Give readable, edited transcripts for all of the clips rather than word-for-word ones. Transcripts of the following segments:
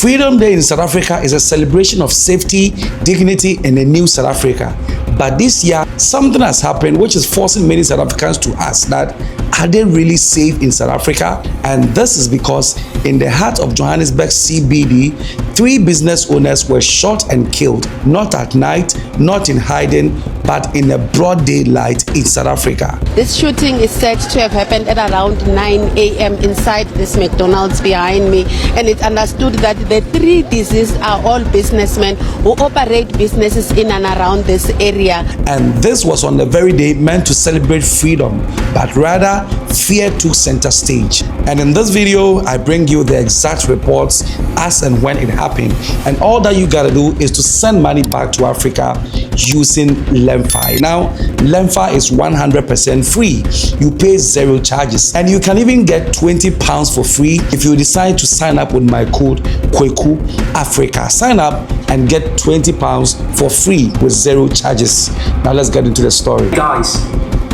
Freedom Day in South Africa is a celebration of safety, dignity, and a new South Africa. But this year, something has happened which is forcing many South Africans to ask that, are they really safe in South Africa? And this is because in the heart of Johannesburg CBD, 3 business owners were shot and killed, not at night, not in hiding, but in a broad daylight in South Africa. This shooting is said to have happened at around 9 a.m. inside this McDonald's behind me, and it's understood that the 3 deceased are all businessmen who operate businesses in and around this area. And this was on the very day meant to celebrate freedom, but rather fear took center stage. And in this video, I bring you the exact reports as and when it happened. And all that you gotta do is to send money back to Africa using eNCA. Now, eNCA is 100% free. You pay 0 charges. And you can even get £20 for free if you decide to sign up with my code Kweku Africa. Sign up and get £20 for free with 0 charges. Now let's get into the story. Guys,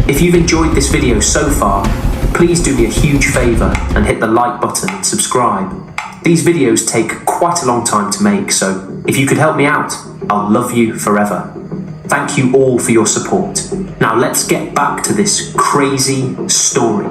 if you've enjoyed this video so far, please do me a huge favor and hit the like button and subscribe. These videos take quite a long time to make, so if you could help me out, I'll love you forever. Thank you all for your support. Now let's get back to this crazy story.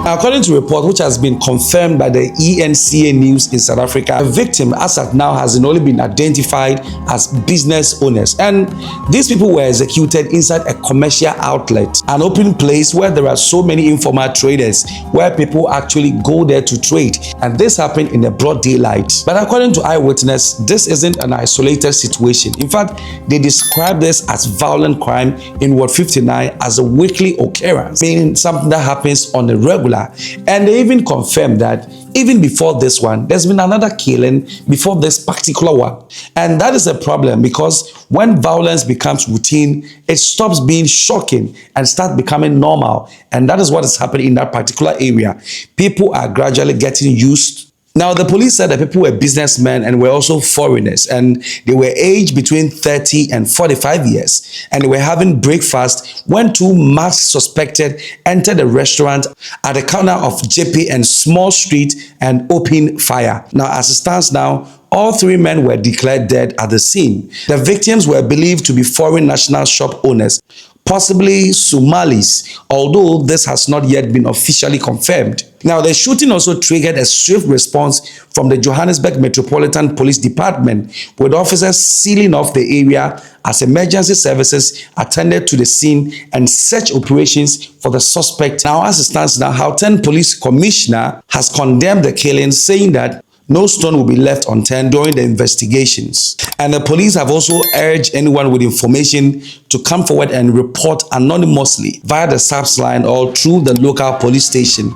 According to a report which has been confirmed by the eNCA news in South Africa, the victim as at now has only been identified as business owners, and these people were executed inside a commercial outlet, an open place where there are so many informal traders where people actually go there to trade, and this happened in the broad daylight. But according to Eyewitness, this isn't an isolated situation. In fact, they describe this as violent crime in Ward 59 as a weekly occurrence, meaning something that happens on a regular. And they even confirmed that even before this one, there's been another killing before this particular one. And that is a problem because when violence becomes routine, it stops being shocking and starts becoming normal. And that is what is happening in that particular area. People are gradually getting used. Now, the police said that people were businessmen and were also foreigners, and they were aged between 30 and 45 years, and they were having breakfast when 2 masked suspected entered the restaurant at the corner of JP and Small Street and opened fire. Now, as it stands now, all 3 men were declared dead at the scene. The victims were believed to be foreign national shop owners, possibly Somalis, although this has not yet been officially confirmed. Now, the shooting also triggered a swift response from the Johannesburg Metropolitan Police Department, with officers sealing off the area as emergency services attended to the scene and search operations for the suspect. Now, as it stands now, Gauteng Police Commissioner has condemned the killing, saying that no stone will be left unturned during the investigations. And the police have also urged anyone with information to come forward and report anonymously via the SAPS line or through the local police station.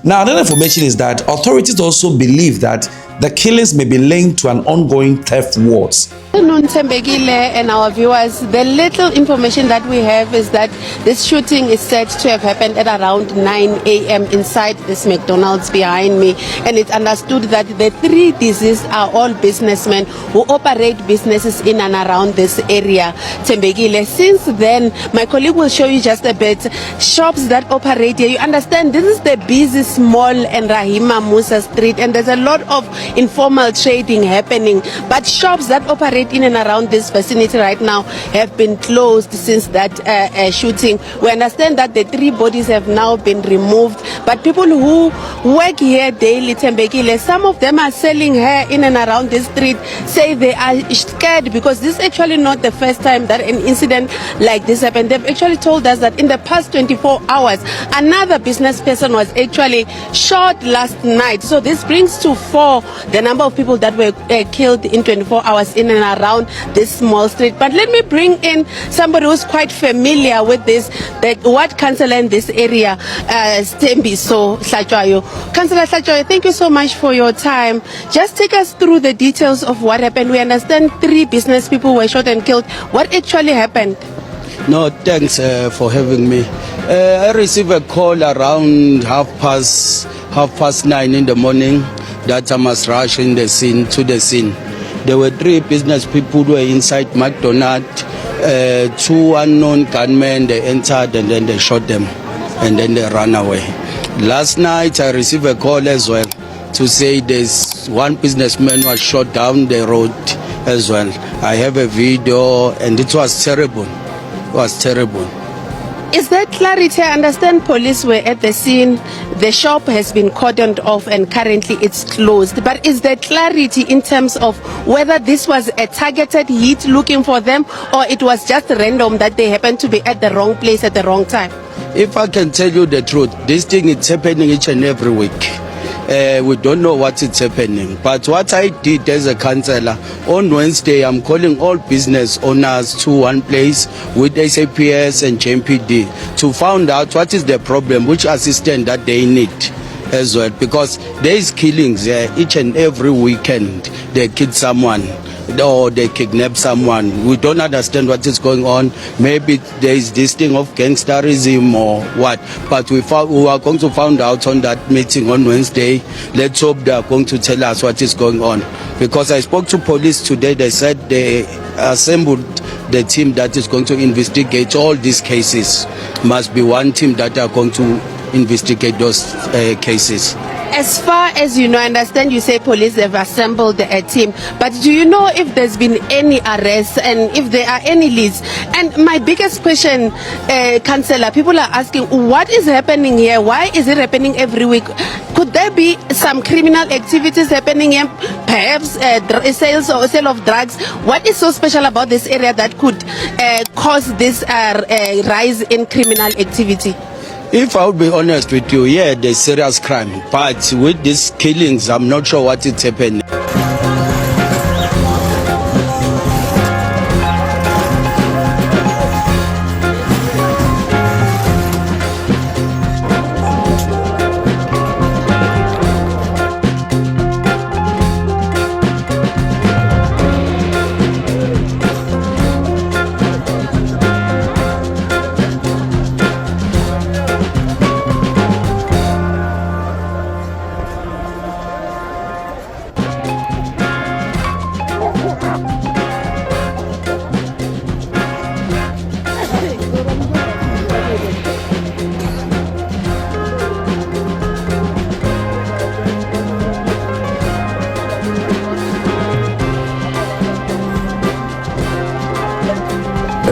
Now, another information is that authorities also believe that the killings may be linked to an ongoing theft wars. Good afternoon, Tembegile and our viewers. The little information that we have is that this shooting is said to have happened at around 9 a.m. inside this McDonald's behind me, and it's understood that the 3 deceased are all businessmen who operate businesses in and around this area. Tembegile, since then, my colleague will show you just a bit shops that operate here. You understand, this is the busy mall and Rahima Musa Street, and there's a lot of informal trading happening, but shops that operate street in and around this vicinity right now have been closed since that shooting. We understand that the 3 bodies have now been removed, but people who work here daily, Tembekile, some of them are selling hair in and around this street, say they are scared because this is actually not the first time that an incident like this happened. They've actually told us that in the past 24 hours, another business person was actually shot last night. So this brings to 4 the number of people that were killed in 24 hours in and around this small street. But let me bring in somebody who's quite familiar with this, that what councillor in this area, Stembiso Hlatshwayo. Councillor Hlatshwayo, thank you so much for your time. Just take us through the details of what happened. We understand 3 business people were shot and killed. What actually happened? No, thanks for having me. I received a call around half past 9 in the morning that I must rush to the scene. There were 3 business people who were inside McDonald's. 2 unknown gunmen, they entered and then they shot them and then they ran away. Last night I received a call as well to say there's 1 businessman was shot down the road as well. I have a video and it was terrible. It was terrible. Is there clarity? I understand police were at the scene. The shop has been cordoned off and currently it's closed. But is there clarity in terms of whether this was a targeted hit looking for them or it was just random that they happened to be at the wrong place at the wrong time? If I can tell you the truth, this thing is happening each and every week. We don't know what is happening. But what I did as a councillor, on Wednesday, I'm calling all business owners to one place with SAPS and JMPD to find out what is the problem, which assistance that they need as well. Because there is killings each and every weekend. They kill someone or they kidnap someone. We don't understand what is going on. Maybe there is this thing of gangsterism or what. But we are going to find out on that meeting on Wednesday. Let's hope they are going to tell us what is going on. Because I spoke to police today. They said they assembled the team that is going to investigate all these cases. Must be one team that are going to investigate those cases. As far as you know, I understand you say police have assembled a team, but do you know if there's been any arrests and if there are any leads? And my biggest question, Councillor, people are asking, what is happening here? Why is it happening every week? Could there be some criminal activities happening here? Perhaps sale of drugs? What is so special about this area that could cause this rise in criminal activity? If I would be honest with you, yeah, there's serious crime. But with these killings, I'm not sure what is happening.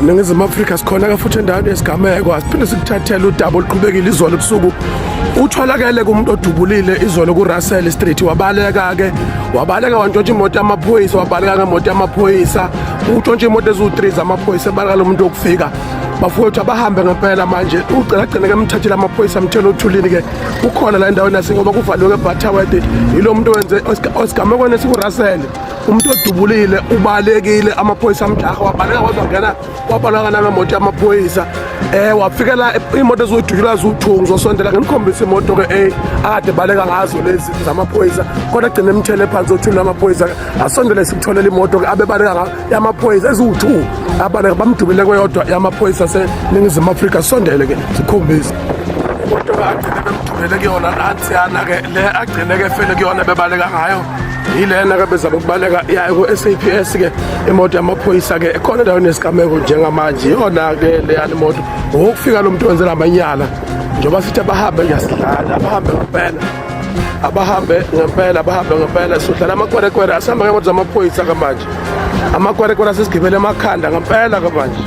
Ningizimu Afrika sikhona futhi endaweni yesigameko asiphinde sikuthathele udaba oluqhubekile izolo ebusuku utholakele kumuntu odubulile izolo ku Russell Street wabaleka wantshontsha imoto yamaphoyisa wabaleka ngemoto yamaphoyisa utshontsha imoto ezu3 zamaphoyisa baleka lo muntu okufika bafuna ukuthi abahambe ngempela manje ucela agcine ke emthathile amaphoyisa amthela uthulini ke ukhona la endaweni nasingoba kuvaliwe ke Butterworth yilo muntu wenze osigamekweni siku Russell umuntu odubulile ubalekile amaphoyisa amjaha wabaleka wazongena wabaleka ngemoto yamaphoyisa wafikela imoto ezodukula zuthungu zosondela ngenikhombisa imoto ke ade baleka ngazo lezi zamaphoyisa kodwa agcine emthele phansi othula amaphoyisa asondele sikutholela imoto ke abebaleka yamaphoyisa ezu2 abaleka bamdubile kweyodwa yamaphoyisa seNingizimu Afrika sondele ke sikhombisa imoto ke agcine bemdubile kuyona nansiyana ke le agcine ke fele kuyona bebaleka ngayo yilena ke bezaba ukubaleka yayo ku SAPS ke imoto yamaphoyisa ke ekhona endaweni yesigameko njengamanje yona ke le yana imoto ukufika lo muntu wenzela amanyala njengoba sithi abahambe ngesidlala abahambe ngempela abahambe ngempela sudlala amakwerekwere asihamba ngemoto zamaphoyisa kamanje amakwerekwere asesigibele emakhanda ngempela kamanje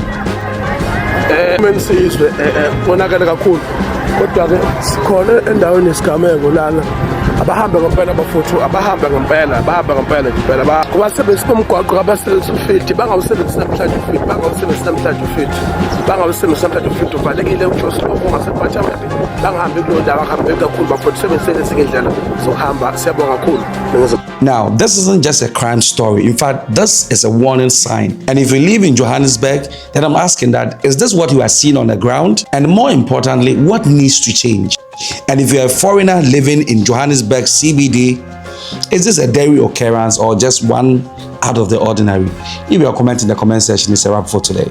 menisizwe konakele kakhulu kodwa-ke sikhona endaweni yesigameko lana abahambe ngempela bafuthu abahambe ngempela impela kubasebenzisi bomgwaqo abasebenzisa ufiti bangawusebenzisi namhlanje ufiti uvalekile ungasepatshamende bangahambi kulo ndawo ahambe kakhulu bafuthu sebenzisele ezinye indlela zokuhamba siyabonga kakhulu. Now, this isn't just a crime story. In fact, this is a warning sign. And if you live in Johannesburg, then I'm asking that, is this what you are seeing on the ground? And more importantly, what needs to change? And if you're a foreigner living in Johannesburg CBD, is this a daily occurrence or just one out of the ordinary? Leave your comment in the comment section. It's a wrap for today.